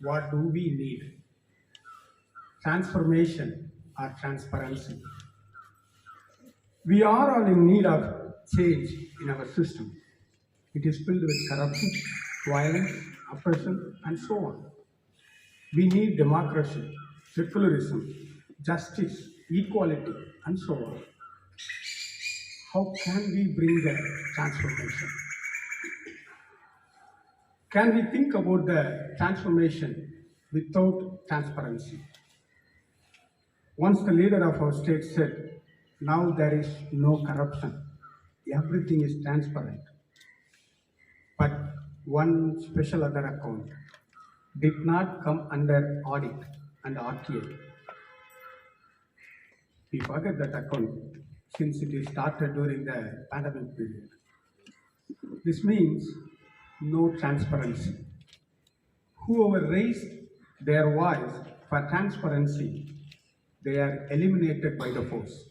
What do we need? Transformation or transparency? We are all in need of change in our system. It is filled with corruption, violence, oppression, and so on. We need democracy, secularism, justice, equality, and so on. How can we bring the transformation? Can we think about the transformation without transparency? Once the leader of our state said, now there is no corruption, everything is transparent. But one special other account did not come under audit and RTA. We forget that account since it is started during the pandemic period. This means no transparency. Whoever raised their voice for transparency, they are eliminated by the force.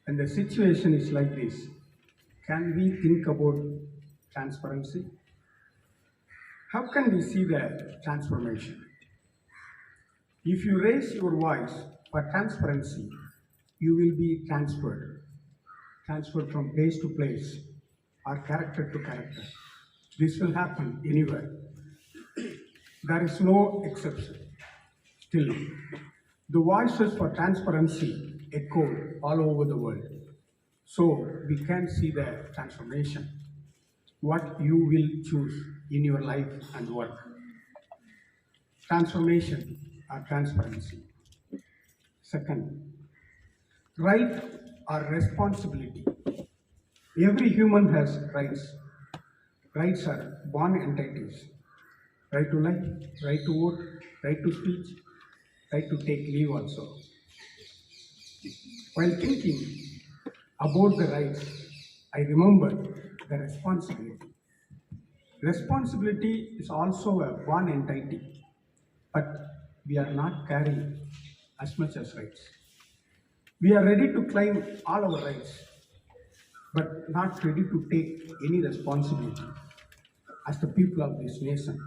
And the situation is like this. Can we think about transparency? How can we see the transformation? If you raise your voice for transparency, you will be transferred from place to place or character to character. This will happen anywhere. There is no exception. Still, the voices for transparency echo all over the world. So we can see the transformation, what you will choose in your life and work. Transformation or transparency. Second, right or responsibility. Every human has rights. Rights are born entities. Right to life, right to vote, right to speech, right to take leave also. While thinking about the rights, I remember the responsibility. Responsibility is also a born entity, but we are not carrying as much as rights. We are ready to claim all our rights, but not ready to take any responsibility as the people of this nation.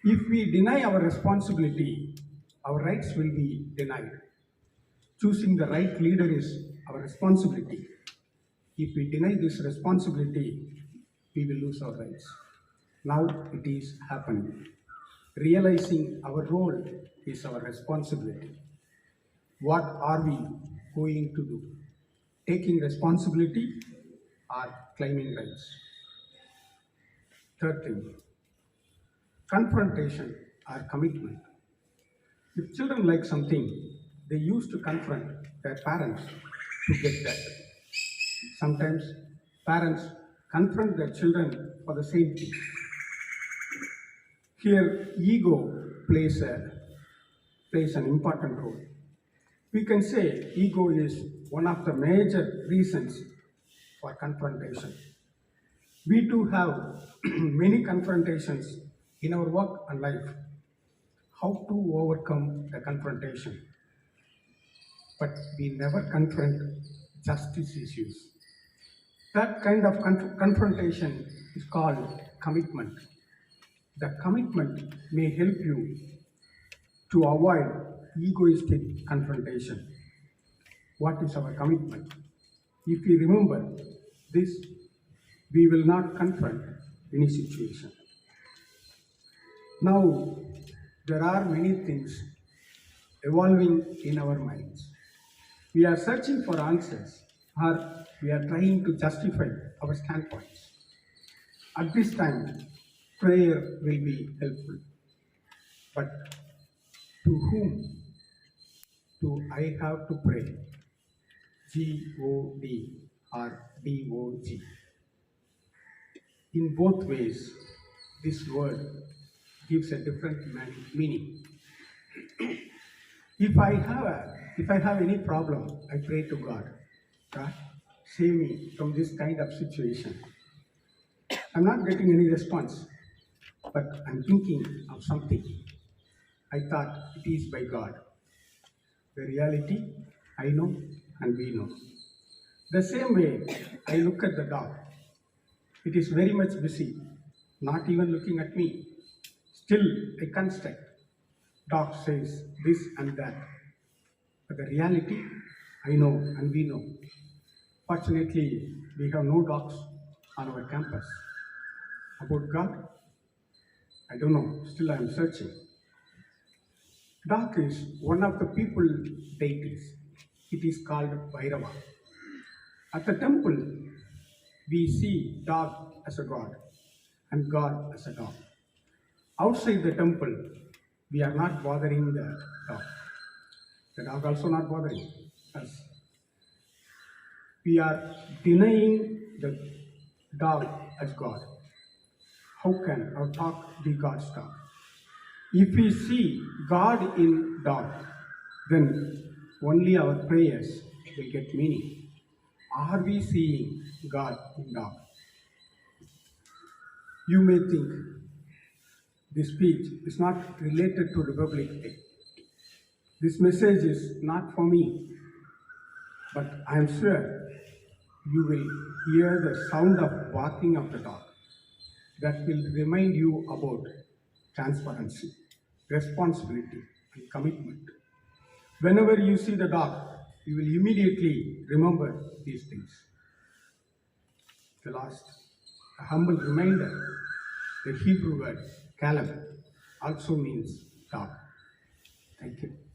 If we deny our responsibility, our rights will be denied. Choosing the right leader is our responsibility. If we deny this responsibility, we will lose our rights. Now it is happening. Realizing our role is our responsibility. What are we going to do? Taking responsibility or claiming rights? Third thing, confrontation or commitment. If children like something, they used to confront their parents to get that. Sometimes parents confront their children for the same thing. Here, ego plays an important role. We can say ego is one of the major reasons for confrontation. We do have many confrontations in our work and life. How to overcome the confrontation? But we never confront justice issues. That kind of confrontation is called commitment. The commitment may help you to avoid egoistic confrontation. What is our commitment? If we remember this, we will not confront any situation. Now, there are many things evolving in our minds. We are searching for answers, or we are trying to justify our standpoints. At this time, prayer will be helpful. But to whom do I have to pray? G-O-D or D-O-G. In both ways, this word gives a different meaning. If I have any problem, I pray to God. God, save me from this kind of situation. I'm not getting any response, but I'm thinking of something. I thought it is by God. The reality, I know and we know. The same way, I look at the dog. It is very much busy, not even looking at me. Still, I construct. Dog says this and that. But the reality, I know and we know. Fortunately, we have no dogs on our campus. About God, I don't know. Still, I am searching. Dog is one of the people deities. It is called Bhairava. At the temple, we see dog as a god and God as a dog. Outside the temple, we are not bothering the dog. The dog also not bothering us. We are denying the dog as God. How can our dog be God's dog? If we see God in dog, then only our prayers will get meaning. Are we seeing God in dog? You may think this speech is not related to Republic Day. This message is not for me, but I am sure you will hear the sound of barking of the dog. That will remind you about transparency, responsibility, and commitment. Whenever you see the dog, you will immediately remember these things. The last, a humble reminder, the Hebrew word Caleap also means dog. Thank you.